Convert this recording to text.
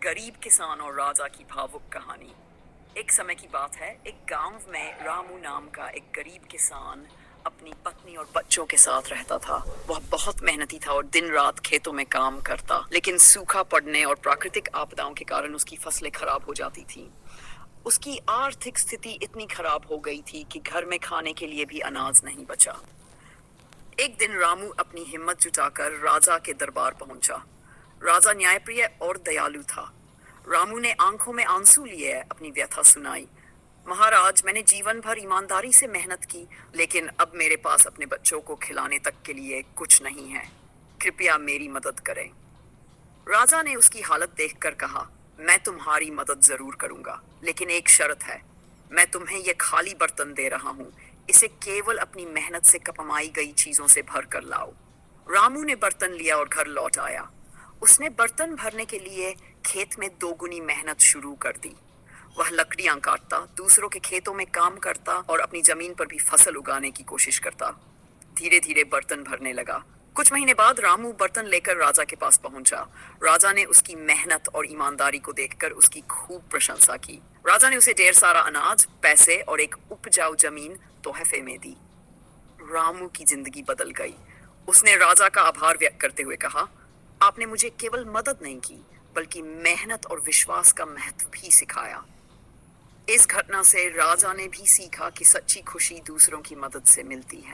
गरीब किसान और राजा की भावुक कहानी। एक समय की बात है, एक गांव में रामू नाम का एक गरीब किसान अपनी पत्नी और बच्चों के साथ रहता था। वह बहुत मेहनती था और दिन रात खेतों में काम करता, लेकिन सूखा पड़ने और प्राकृतिक आपदाओं के कारण उसकी फसलें खराब हो जाती थीं। उसकी आर्थिक स्थिति इतनी खराब हो गई थी कि घर में खाने के लिए भी अनाज नहीं बचा। एक दिन रामू अपनी हिम्मत जुटाकर राजा के दरबार पहुंचा। राजा न्यायप्रिय और दयालु था। रामू ने आंखों में आंसू लिए अपनी व्यथा सुनाई। महाराज, मैंने जीवन भर ईमानदारी से मेहनत की, लेकिन अब मेरे पास अपने बच्चों को खिलाने तक के लिए कुछ नहीं है। कृपया मेरी मदद करें। राजा ने उसकी हालत देखकर कहा, मैं तुम्हारी मदद जरूर करूंगा, लेकिन एक शर्त है। मैं तुम्हें यह खाली बर्तन दे रहा हूं। इसे केवल अपनी मेहनत से कमाई गई चीजों से भर कर लाओ। रामू ने बर्तन लिया और घर लौट आया। उसने बर्तन भरने के लिए खेत में दोगुनी मेहनत शुरू कर दी। वह लकड़ियां काटता, दूसरों के खेतों में काम करता और अपनी जमीन पर भी फसल उगाने की कोशिश करता। धीरे धीरे बर्तन भरने लगा। कुछ महीने बाद रामू बर्तन लेकर राजा के पास पहुंचा। राजा ने उसकी मेहनत और ईमानदारी को देखकर उसकी खूब प्रशंसा की। राजा ने उसे ढेर सारा अनाज, पैसे और एक उपजाऊ जमीन तोहफे में दी। रामू की जिंदगी बदल गई। उसने राजा का आभार व्यक्त करते हुए कहा, आपने मुझे केवल मदद नहीं की, बल्कि मेहनत और विश्वास का महत्व भी सिखाया। इस घटना से राजा ने भी सीखा कि सच्ची खुशी दूसरों की मदद से मिलती है।